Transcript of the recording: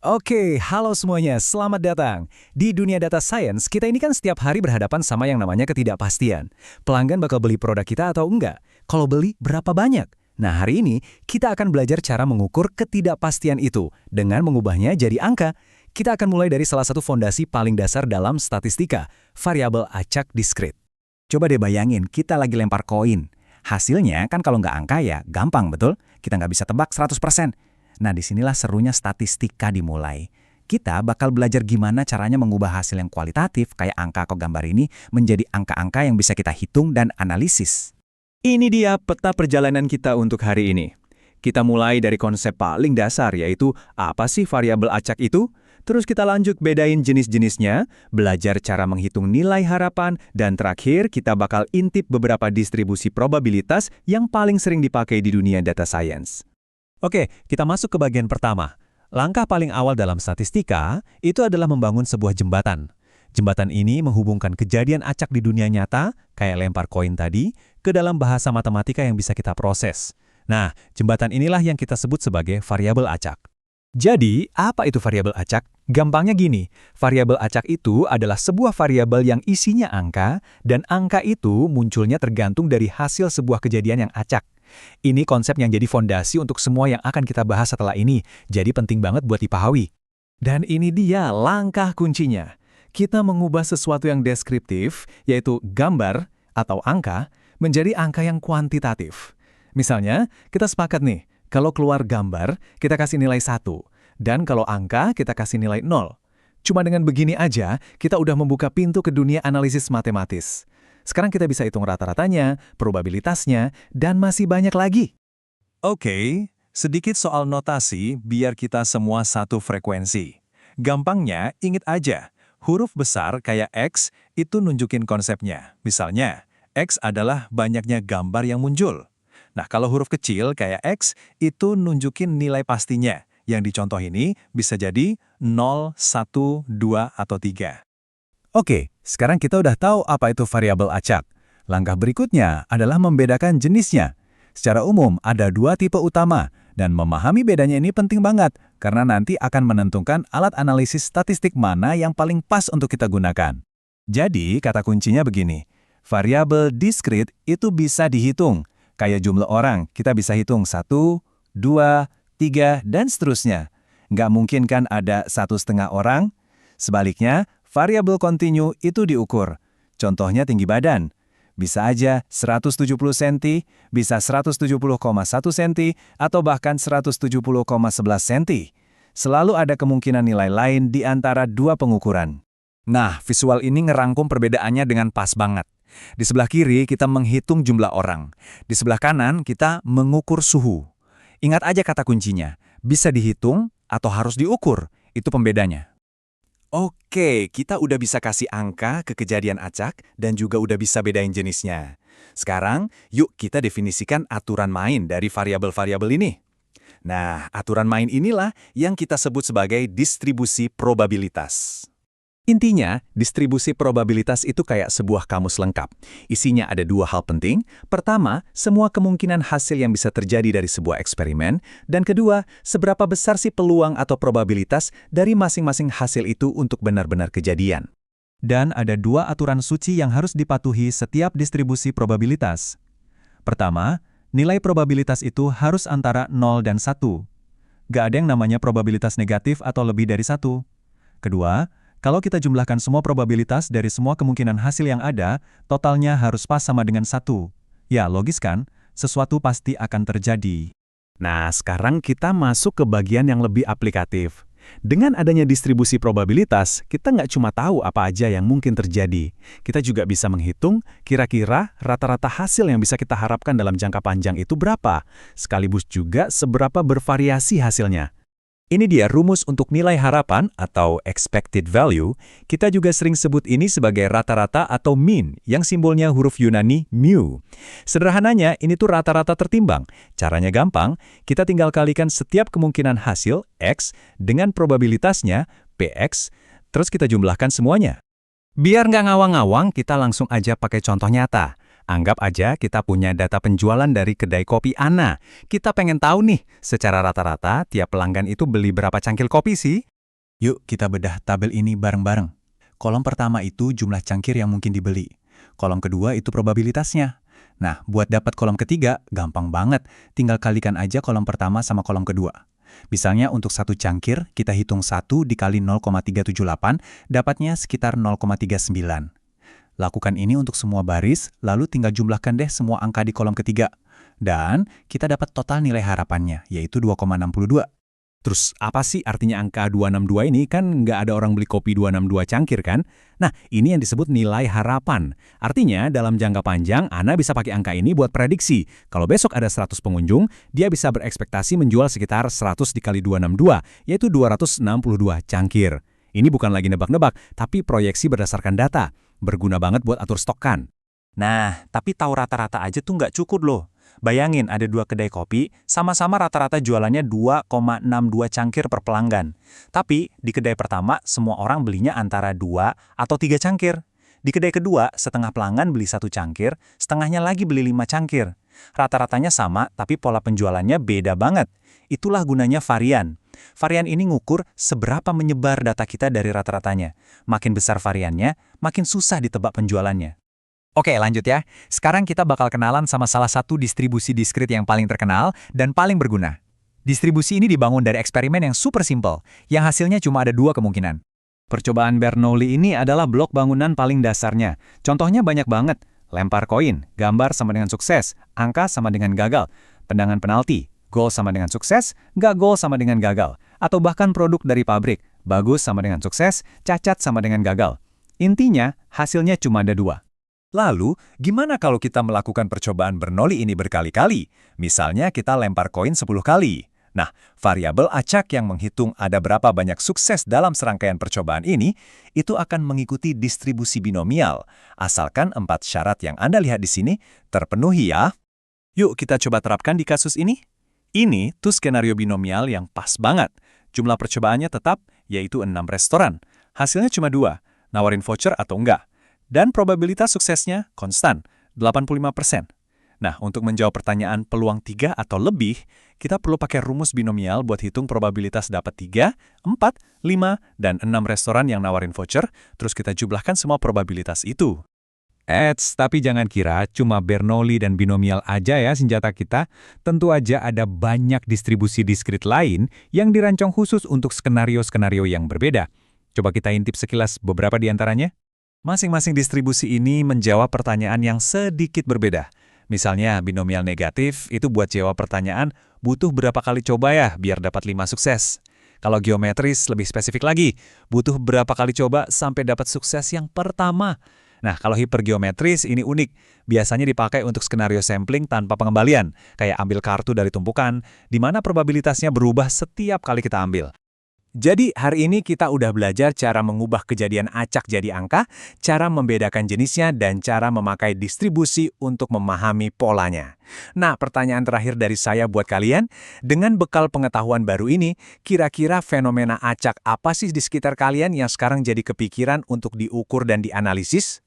Oke, halo semuanya, selamat datang. Di dunia data science, kita ini kan setiap hari berhadapan sama yang namanya ketidakpastian. Pelanggan bakal beli produk kita atau enggak? Kalau beli, berapa banyak? Nah, hari ini kita akan belajar cara mengukur ketidakpastian itu dengan mengubahnya jadi angka. Kita akan mulai dari salah satu fondasi paling dasar dalam statistika, variabel acak diskrit. Coba deh bayangin, kita lagi lempar koin. Hasilnya kan kalau nggak angka ya gampang, betul? Kita nggak bisa tebak 100%. Nah, disinilah serunya statistika dimulai. Kita bakal belajar gimana caranya mengubah hasil yang kualitatif, kayak angka atau gambar ini, menjadi angka-angka yang bisa kita hitung dan analisis. Ini dia peta perjalanan kita untuk hari ini. Kita mulai dari konsep paling dasar, yaitu apa sih variabel acak itu? Terus kita lanjut bedain jenis-jenisnya, belajar cara menghitung nilai harapan, dan terakhir kita bakal intip beberapa distribusi probabilitas yang paling sering dipakai di dunia data science. Oke, kita masuk ke bagian pertama. Langkah paling awal dalam statistika itu adalah membangun sebuah jembatan. Jembatan ini menghubungkan kejadian acak di dunia nyata, kayak lempar koin tadi, ke dalam bahasa matematika yang bisa kita proses. Nah, jembatan inilah yang kita sebut sebagai variabel acak. Jadi, apa itu variabel acak? Gampangnya gini, variabel acak itu adalah sebuah variabel yang isinya angka, dan angka itu munculnya tergantung dari hasil sebuah kejadian yang acak. Ini konsep yang jadi fondasi untuk semua yang akan kita bahas setelah ini, jadi penting banget buat dipahami. Dan ini dia langkah kuncinya. Kita mengubah sesuatu yang deskriptif, yaitu gambar atau angka, menjadi angka yang kuantitatif. Misalnya, kita sepakat nih, kalau keluar gambar, kita kasih nilai 1, dan kalau angka, kita kasih nilai 0. Cuma dengan begini aja, kita udah membuka pintu ke dunia analisis matematis. Sekarang kita bisa hitung rata-ratanya, probabilitasnya, dan masih banyak lagi. Oke, sedikit soal notasi biar kita semua satu frekuensi. Gampangnya, ingat aja, huruf besar kayak X itu nunjukin konsepnya. Misalnya, X adalah banyaknya gambar yang muncul. Nah, kalau huruf kecil kayak X itu nunjukin nilai pastinya. Yang dicontoh ini bisa jadi 0, 1, 2, atau 3. Oke, sekarang kita udah tahu apa itu variabel acak. Langkah berikutnya adalah membedakan jenisnya. Secara umum, ada dua tipe utama, dan memahami bedanya ini penting banget, karena nanti akan menentukan alat analisis statistik mana yang paling pas untuk kita gunakan. Jadi, kata kuncinya begini, variabel diskrit itu bisa dihitung. Kayak jumlah orang, kita bisa hitung 1, 2, 3, dan seterusnya. Nggak mungkin kan ada 1,5 orang? Sebaliknya, variabel kontinu itu diukur. Contohnya tinggi badan. Bisa aja 170 cm, bisa 170,1 cm, atau bahkan 170,11 cm. Selalu ada kemungkinan nilai lain di antara dua pengukuran. Nah, visual ini ngerangkum perbedaannya dengan pas banget. Di sebelah kiri kita menghitung jumlah orang. Di sebelah kanan kita mengukur suhu. Ingat aja kata kuncinya, bisa dihitung atau harus diukur. Itu pembedanya. Oke, kita udah bisa kasih angka ke kejadian acak dan juga udah bisa bedain jenisnya. Sekarang, yuk kita definisikan aturan main dari variabel-variabel ini. Nah, aturan main inilah yang kita sebut sebagai distribusi probabilitas. Intinya, distribusi probabilitas itu kayak sebuah kamus lengkap. Isinya ada dua hal penting. Pertama, semua kemungkinan hasil yang bisa terjadi dari sebuah eksperimen. Dan kedua, seberapa besar sih peluang atau probabilitas dari masing-masing hasil itu untuk benar-benar kejadian. Dan ada dua aturan suci yang harus dipatuhi setiap distribusi probabilitas. Pertama, nilai probabilitas itu harus antara 0 dan 1. Gak ada yang namanya probabilitas negatif atau lebih dari 1. Kedua, kalau kita jumlahkan semua probabilitas dari semua kemungkinan hasil yang ada, totalnya harus pas sama dengan 1. Ya, logis kan? Sesuatu pasti akan terjadi. Nah, sekarang kita masuk ke bagian yang lebih aplikatif. Dengan adanya distribusi probabilitas, kita nggak cuma tahu apa aja yang mungkin terjadi. Kita juga bisa menghitung kira-kira rata-rata hasil yang bisa kita harapkan dalam jangka panjang itu berapa, sekaligus juga seberapa bervariasi hasilnya. Ini dia rumus untuk nilai harapan atau expected value. Kita juga sering sebut ini sebagai rata-rata atau mean, yang simbolnya huruf Yunani mu. Sederhananya, ini tuh rata-rata tertimbang. Caranya gampang, kita tinggal kalikan setiap kemungkinan hasil, X, dengan probabilitasnya, Px, terus kita jumlahkan semuanya. Biar nggak ngawang-ngawang, kita langsung aja pakai contoh nyata. Anggap aja kita punya data penjualan dari kedai kopi Ana. Kita pengen tahu nih, secara rata-rata tiap pelanggan itu beli berapa cangkir kopi sih? Yuk kita bedah tabel ini bareng-bareng. Kolom pertama itu jumlah cangkir yang mungkin dibeli. Kolom kedua itu probabilitasnya. Nah, buat dapat kolom ketiga, gampang banget. Tinggal kalikan aja kolom pertama sama kolom kedua. Misalnya untuk satu cangkir, kita hitung 1 dikali 0,378, dapatnya sekitar 0,39. Lakukan ini untuk semua baris, lalu tinggal jumlahkan deh semua angka di kolom ketiga. Dan kita dapat total nilai harapannya, yaitu 2,62. Terus apa sih artinya angka 262 ini? Kan nggak ada orang beli kopi 262 cangkir kan? Nah, ini yang disebut nilai harapan. Artinya dalam jangka panjang, Ana bisa pakai angka ini buat prediksi. Kalau besok ada 100 pengunjung, dia bisa berekspektasi menjual sekitar 100 dikali 262, yaitu 262 cangkir. Ini bukan lagi nebak-nebak, tapi proyeksi berdasarkan data. Berguna banget buat atur stok kan? Nah, tapi tahu rata-rata aja tuh nggak cukup loh. Bayangin ada 2 kedai kopi, sama-sama rata-rata jualannya 2,62 cangkir per pelanggan. Tapi di kedai pertama, semua orang belinya antara 2 atau 3 cangkir. Di kedai kedua, setengah pelanggan beli 1 cangkir, setengahnya lagi beli 5 cangkir. Rata-ratanya sama, tapi pola penjualannya beda banget. Itulah gunanya varian. Varian ini ngukur seberapa menyebar data kita dari rata-ratanya. Makin besar variannya, makin susah ditebak penjualannya. Oke, lanjut ya. Sekarang kita bakal kenalan sama salah satu distribusi diskrit yang paling terkenal dan paling berguna. Distribusi ini dibangun dari eksperimen yang super simple, yang hasilnya cuma ada 2 kemungkinan. Percobaan Bernoulli ini adalah blok bangunan paling dasarnya. Contohnya banyak banget. Lempar koin, gambar sama dengan sukses, angka sama dengan gagal, tendangan penalti, gol sama dengan sukses, nggak gol sama dengan gagal, atau bahkan produk dari pabrik, bagus sama dengan sukses, cacat sama dengan gagal. Intinya, hasilnya cuma ada 2. Lalu, gimana kalau kita melakukan percobaan Bernoulli ini berkali-kali? Misalnya kita lempar koin 10 kali. Nah, variabel acak yang menghitung ada berapa banyak sukses dalam serangkaian percobaan ini, itu akan mengikuti distribusi binomial, asalkan 4 syarat yang Anda lihat di sini terpenuhi ya. Yuk kita coba terapkan di kasus ini. Ini tuh skenario binomial yang pas banget. Jumlah percobaannya tetap, yaitu 6 restoran. Hasilnya cuma 2, nawarin voucher atau enggak. Dan probabilitas suksesnya konstan, 85%. Nah, untuk menjawab pertanyaan peluang 3 atau lebih, kita perlu pakai rumus binomial buat hitung probabilitas dapat 3, 4, 5, dan 6 restoran yang nawarin voucher, terus kita jumlahkan semua probabilitas itu. Tapi jangan kira cuma Bernoulli dan binomial aja ya senjata kita. Tentu aja ada banyak distribusi diskrit lain yang dirancang khusus untuk skenario-skenario yang berbeda. Coba kita intip sekilas beberapa di antaranya. Masing-masing distribusi ini menjawab pertanyaan yang sedikit berbeda. Misalnya, binomial negatif itu buat jawab pertanyaan butuh berapa kali coba ya biar dapat 5 sukses. Kalau geometris lebih spesifik lagi, butuh berapa kali coba sampai dapat sukses yang pertama. Nah, kalau hipergeometris ini unik. Biasanya dipakai untuk skenario sampling tanpa pengembalian, kayak ambil kartu dari tumpukan, di mana probabilitasnya berubah setiap kali kita ambil. Jadi, hari ini kita udah belajar cara mengubah kejadian acak jadi angka, cara membedakan jenisnya, dan cara memakai distribusi untuk memahami polanya. Nah, pertanyaan terakhir dari saya buat kalian, dengan bekal pengetahuan baru ini, kira-kira fenomena acak apa sih di sekitar kalian yang sekarang jadi kepikiran untuk diukur dan dianalisis?